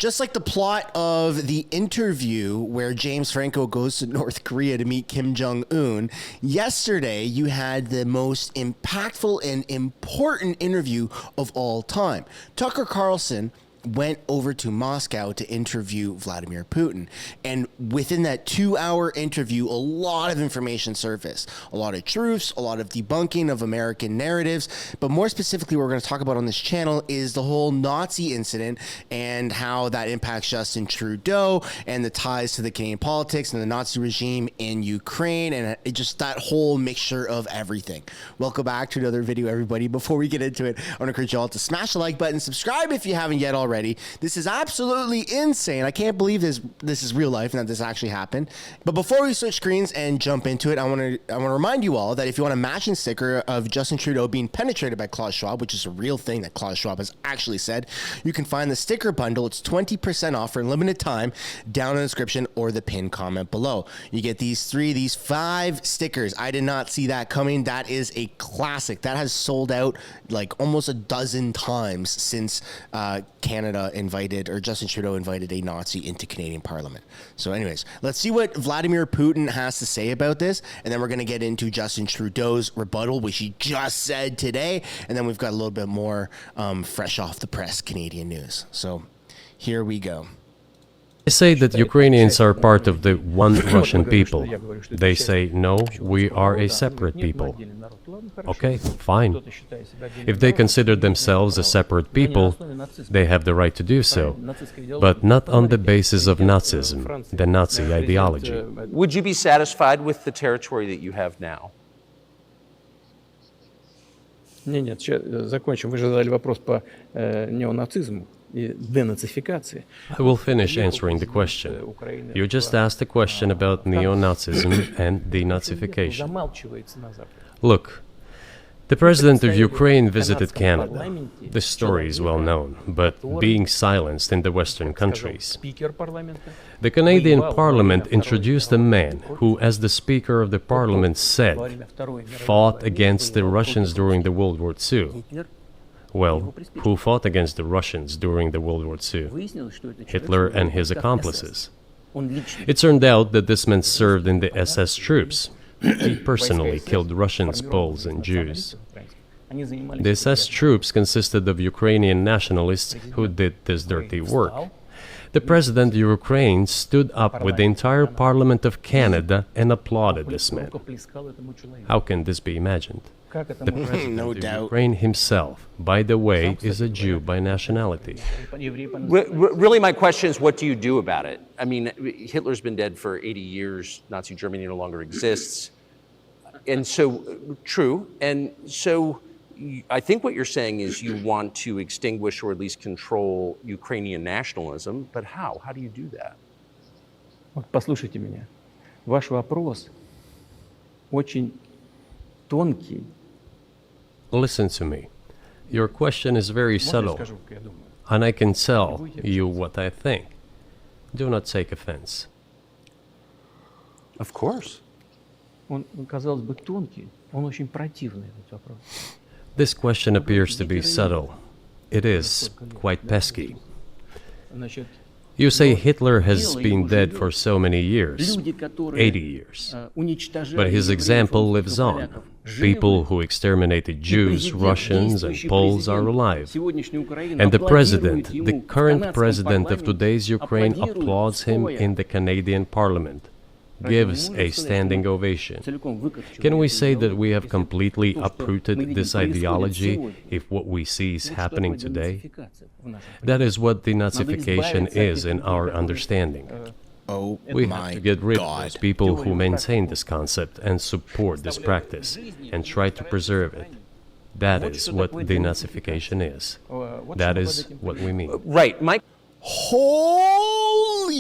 Just like the plot of the interview where James Franco goes to North Korea to meet Kim Jong-un, yesterday you had the most impactful and important interview of all time. Tucker Carlson went over to Moscow to interview Vladimir Putin. And within that 2-hour interview, a lot of information surfaced. A lot of truths, a lot of debunking of American narratives. But more specifically, what we're going to talk about on this channel is the whole Nazi incident and how that impacts Justin Trudeau and the ties to the Canadian politics and the Nazi regime in Ukraine and just that whole mixture of everything. Welcome back to another video, everybody. Before we get into it, I want to encourage you all to smash the like button, subscribe if you haven't yet already. This is absolutely insane. I can't believe this is real life and that this actually happened. But before we switch screens and jump into it, I want to remind you all that if you want a matching sticker of Justin Trudeau being penetrated by Klaus Schwab, which is a real thing that Klaus Schwab has actually said, you can find the sticker bundle. It's 20% off for a limited time down in the description or the pinned comment below. You get these 5 stickers. I did not see that coming. That is a classic. That has sold out like almost a dozen times since Canada invited, or Justin Trudeau invited a Nazi into Canadian Parliament. So anyways, let's see what Vladimir Putin has to say about this, and then we're going to get into Justin Trudeau's rebuttal, which he just said today, and then we've got a little bit more fresh off the press Canadian news. So here we go. They say that Ukrainians are part of the one Russian people. They say, no, we are a separate people. Okay, fine. If they consider themselves a separate people, they have the right to do so, but not on the basis of Nazism, the Nazi ideology. Would you be satisfied with the territory that you have now? Нет, сейчас закончим. Вы же задали вопрос по неонацизму и денацификации. I will finish answering the question. You just asked a question about neo-Nazism and denazification. Look, the president of Ukraine visited Canada. The story is well known, but being silenced in the Western countries. The Canadian Parliament introduced a man who, as the Speaker of the Parliament said, fought against the Russians during the World War II. Well, who fought against the Russians during the World War II? Hitler and his accomplices. It turned out that this man served in the SS troops. He personally killed Russians, Poles, and Jews. The SS troops consisted of Ukrainian nationalists who did this dirty work. The president of Ukraine stood up with the entire Parliament of Canada and applauded this man. How can this be imagined? The president of Ukraine himself, by the way, is a Jew by nationality. Really, my question is, what do you do about it? I mean, Hitler's been dead for 80 years. Nazi Germany no longer exists. And so, true. And so, I think what you're saying is you want to extinguish or at least control Ukrainian nationalism. But how? How do you do that? Вот послушайте меня. Ваш вопрос очень тонкий. Listen to me. Your question is very subtle, and I can tell you what I think. Do not take offense. Of course. Он, казалось бы, тонкий, он очень противный, этот вопрос. This question appears to be subtle. It is quite pesky. Значит, You say Hitler has been dead for so many years, 80 years. But his example lives on. People who exterminated Jews, Russians, and Poles are alive. And the president, the current president of today's Ukraine, applauds him in the Canadian Parliament, gives a standing ovation. Can we say that we have completely uprooted this ideology if what we see is happening today? That is what denazification is in our understanding. Oh, We have to get rid of those people who maintain this concept and support this practice and try to preserve it. That is what denazification is. That is what we mean. Right. Mike. Holy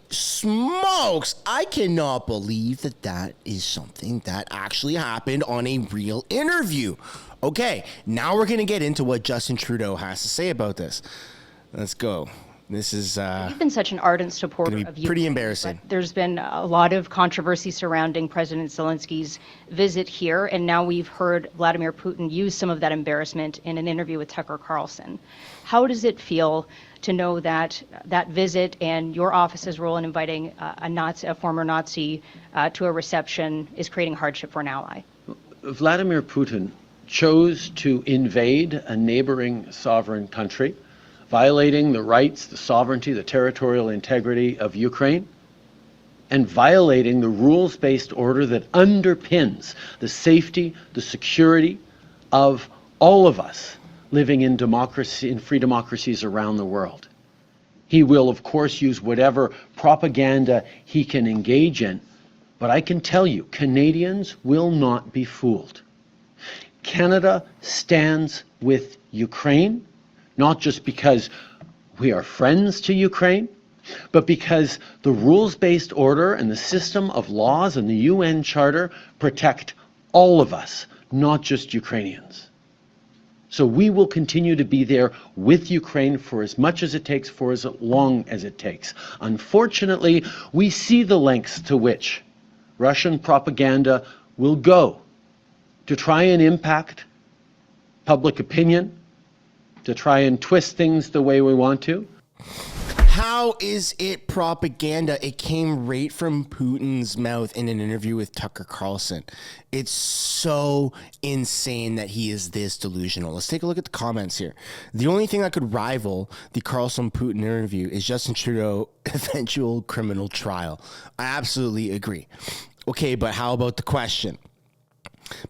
smokes! I cannot believe that that is something that actually happened on a real interview. Okay, now we're going to get into what Justin Trudeau has to say about this. Let's go. This is You've been such an ardent supporter gonna be of Ukraine. pretty embarrassing. But there's been a lot of controversy surrounding President Zelensky's visit here, and now we've heard Vladimir Putin use some of that embarrassment in an interview with Tucker Carlson. How does it feel to know that that visit and your office's role in inviting a former Nazi to a reception is creating hardship for an ally? Vladimir Putin chose to invade a neighboring sovereign country, violating the rights, the sovereignty, the territorial integrity of Ukraine, and violating the rules-based order that underpins the safety, the security of all of us living in democracy, in free democracies around the world. He will, of course, use whatever propaganda he can engage in, but I can tell you, Canadians will not be fooled. Canada stands with Ukraine, not just because we are friends to Ukraine, but because the rules-based order and the system of laws and the UN Charter protect all of us, not just Ukrainians. So we will continue to be there with Ukraine for as much as it takes, for as long as it takes. Unfortunately, we see the lengths to which Russian propaganda will go to try and impact public opinion, to try and twist things the way we want to. How is it propaganda? It came right from Putin's mouth in an interview with Tucker Carlson. It's so insane that he is this delusional. Let's take a look at the comments here. The only thing that could rival the Carlson-Putin interview is Justin Trudeau eventual criminal trial. I absolutely agree. Okay, but how about the question?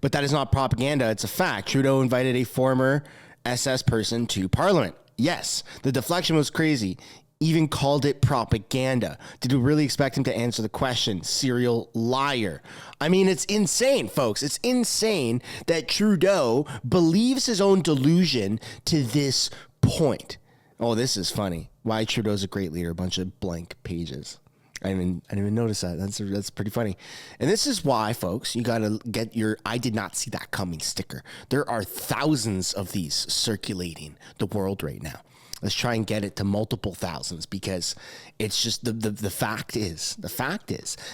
But that is not propaganda. It's a fact. Trudeau invited a former SS person to Parliament. Yes, the deflection was crazy. Even called it propaganda. Did we really expect him to answer the question? Serial liar. I mean, it's insane, folks. It's insane that Trudeau believes his own delusion to this point. Oh, this is funny. Why Trudeau's a great leader. A bunch of blank pages. I didn't even notice that. That's pretty funny. And this is why, folks, you got to get your I did not see that coming sticker. There are thousands of these circulating the world right now. Let's try and get it to multiple thousands, because it's just the fact is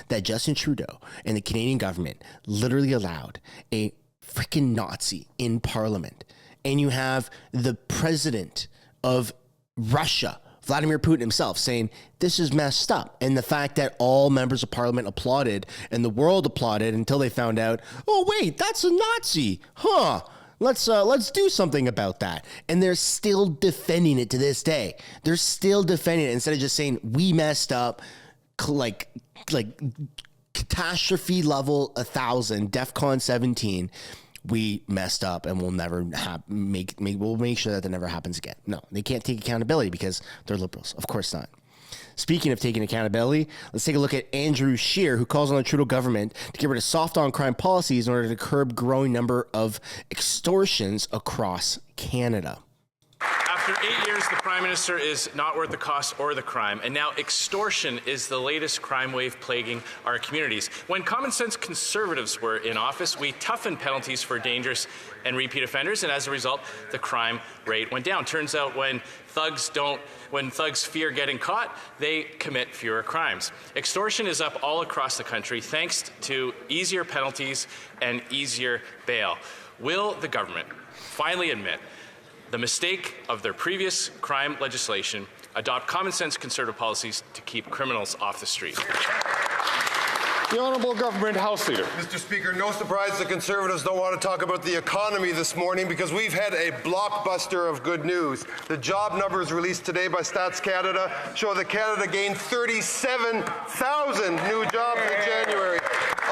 that Justin Trudeau and the Canadian government literally allowed a freaking Nazi in Parliament. And you have the president of Russia, Vladimir Putin himself, saying this is messed up. And the fact that all members of Parliament applauded and the world applauded until they found out, oh, wait, that's a Nazi. Huh. Let's do something about that. And they're still defending it to this day. They're still defending it instead of just saying we messed up, like catastrophe level 1,000, DEFCON 17. We messed up and we'll never we'll make sure that never happens again. No, they can't take accountability because they're liberals. Of course not. Speaking of taking accountability, let's take a look at Andrew Scheer, who calls on the Trudeau government to get rid of soft on crime policies in order to curb growing number of extortions across Canada. After 8 years, the Prime Minister is not worth the cost or the crime, and now extortion is the latest crime wave plaguing our communities. When common sense Conservatives were in office, we toughened penalties for dangerous and repeat offenders, and as a result, the crime rate went down. Turns out when thugs fear getting caught, they commit fewer crimes. Extortion is up all across the country thanks to easier penalties and easier bail. Will the government finally admit the mistake of their previous crime legislation, adopt common sense Conservative policies to keep criminals off the street? The Honourable Government House Leader. Mr. Speaker, no surprise the Conservatives don't want to talk about the economy this morning because we've had a blockbuster of good news. The job numbers released today by Stats Canada show that Canada gained 37,000 new jobs in January.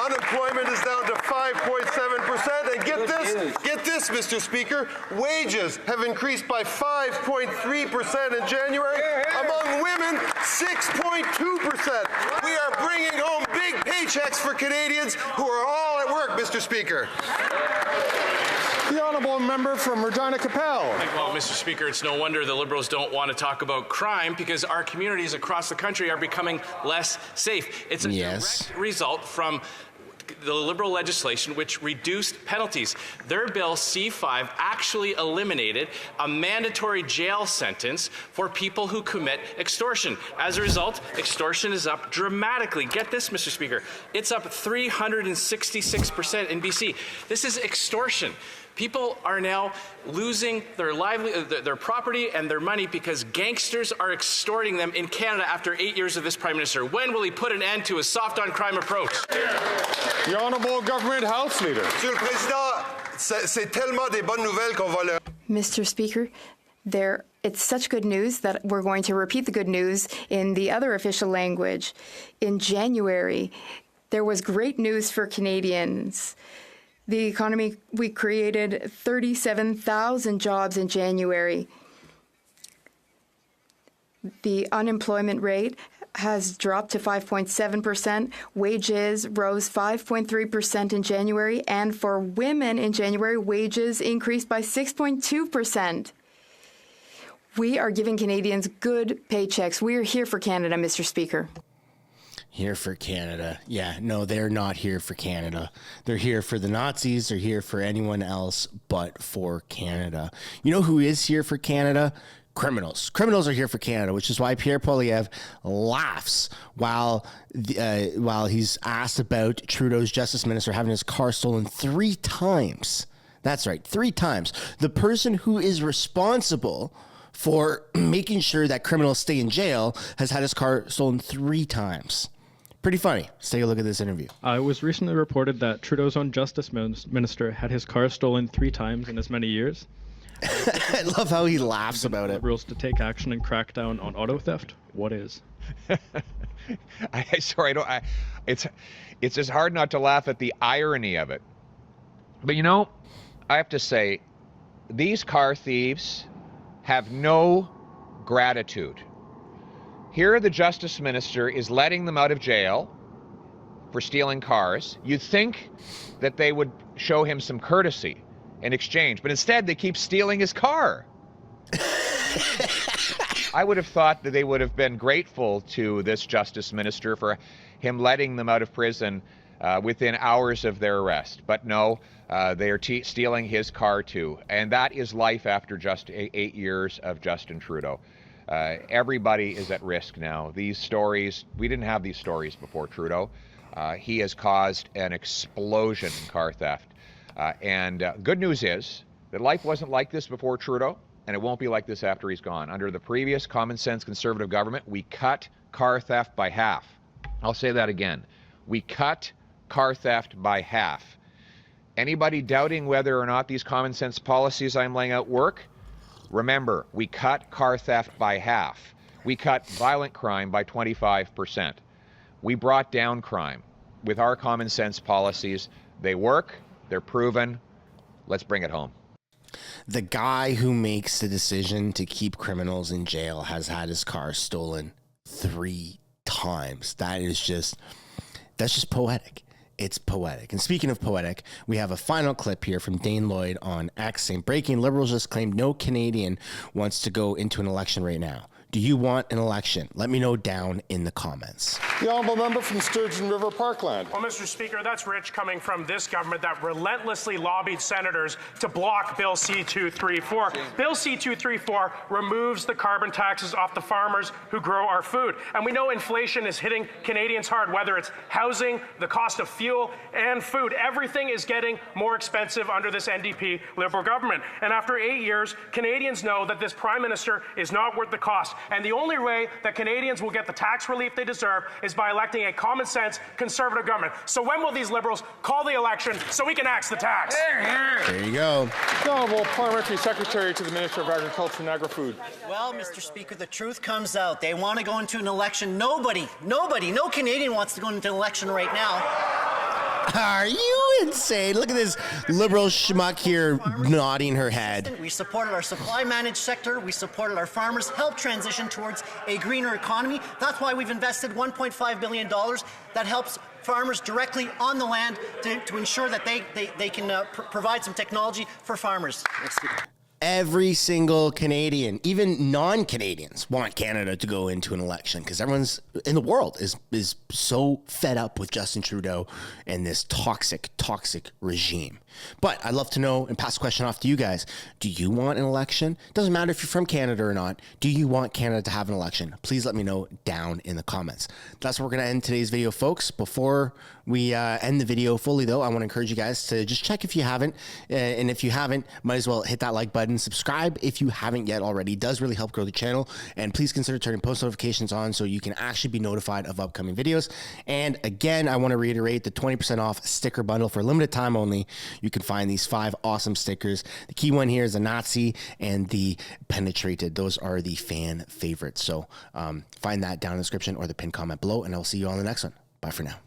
Unemployment is down to 5.7%, and get this, Mr. Speaker, wages have increased by 5.3% in January. Among women, 6.2%. We are bringing home big paychecks for Canadians who are all at work, Mr. Speaker. The Honourable Member from Regina Capel. Well, Mr. Speaker, it's no wonder the Liberals don't want to talk about crime because our communities across the country are becoming less safe. It's a direct result from the Liberal legislation which reduced penalties. Their bill, C5, actually eliminated a mandatory jail sentence for people who commit extortion. As a result, extortion is up dramatically. Get this, Mr. Speaker. It's up 366% in BC. This is extortion. People are now losing their property and their money because gangsters are extorting them in Canada after 8 years of this Prime Minister. When will he put an end to a soft-on-crime approach? The Honourable Government House Leader. Monsieur le Président, c'est tellement des bonnes nouvelles qu'on va le... Mr. Speaker, it's such good news that we're going to repeat the good news in the other official language. In January, there was great news for Canadians. The economy, we created 37,000 jobs in January. The unemployment rate has dropped to 5.7%. Wages rose 5.3% in January. And for women in January, wages increased by 6.2%. We are giving Canadians good paychecks. We are here for Canada, Mr. Speaker. Here for Canada. Yeah, no, they're not here for Canada. They're here for the Nazis. They're here for anyone else but for Canada. You know who is here for Canada? Criminals. Criminals are here for Canada, which is why Pierre Poilievre laughs while he's asked about Trudeau's justice minister having his car stolen 3 times. That's right, 3 times. The person who is responsible for making sure that criminals stay in jail has had his car stolen 3 times. Pretty funny. Let's take a look at this interview. It was recently reported that Trudeau's own justice minister had his car stolen 3 times in as many years. I love how he laughs about it. Rules to take action and crack down on auto theft. What is? It's just hard not to laugh at the irony of it. But you know, I have to say, these car thieves have no gratitude. Here the justice minister is letting them out of jail for stealing cars. You'd think that they would show him some courtesy in exchange, but instead they keep stealing his car. I would have thought that they would have been grateful to this justice minister for him letting them out of prison within hours of their arrest. But no, they are stealing his car too. And that is life after just 8 years of Justin Trudeau. Everybody is at risk now. These stories, we didn't have these stories before Trudeau. He has caused an explosion in car theft. Good news is that life wasn't like this before Trudeau, and it won't be like this after he's gone. Under the previous common sense Conservative government, we cut car theft by half. I'll say that again. We cut car theft by half. Anybody doubting whether or not these common sense policies I'm laying out work? Remember, we cut car theft by half. We cut violent crime by 25%. We brought down crime. With our common sense policies, they work, they're proven. Let's bring it home. The guy who makes the decision to keep criminals in jail has had his car stolen 3 times. That's just poetic. It's poetic. And speaking of poetic, we have a final clip here from Dane Lloyd on X saying, breaking, Liberals just claimed no Canadian wants to go into an election right now. Do you want an election? Let me know down in the comments. The honourable member from Sturgeon River Parkland. Well, Mr. Speaker, that's rich coming from this government that relentlessly lobbied senators to block Bill C-234. Bill C-234 removes the carbon taxes off the farmers who grow our food. And we know inflation is hitting Canadians hard, whether it's housing, the cost of fuel, and food. Everything is getting more expensive under this NDP Liberal government. And after 8 years, Canadians know that this Prime Minister is not worth the cost. And the only way that Canadians will get the tax relief they deserve is by electing a common-sense Conservative government. So when will these Liberals call the election so we can axe the tax? There you go. The Honourable Parliamentary Secretary to the Minister of Agriculture and Agri-Food. Well, Mr. Speaker, the truth comes out. They want to go into an election. No Canadian wants to go into an election right now. Are you insane? Look at this Liberal schmuck here nodding her head. We supported our supply managed sector. We supported our farmers, helped transition towards a greener economy. That's why we've invested $1.5 billion that helps farmers directly on the land to ensure that they can provide some technology for farmers. Every single Canadian, even non-Canadians, want Canada to go into an election because everyone's in the world is so fed up with Justin Trudeau and this toxic regime. But I'd love to know and pass the question off to you guys. Do you want an election? Doesn't matter if you're from Canada or not. Do you want Canada to have an election? Please let me know down in the comments. That's where we're going to end today's video, folks. Before we end the video fully, though, I want to encourage you guys to just check if you haven't. And if you haven't, might as well hit that like button. Subscribe if you haven't yet already. It does really help grow the channel. And please consider turning post notifications on so you can actually be notified of upcoming videos. And again, I want to reiterate the 20% off sticker bundle for limited time only. You can find these 5 awesome stickers. The key one here is the Nazi and the penetrated. Those are the fan favorites. So find that down in the description or the pinned comment below, and I'll see you on the next one. Bye for now.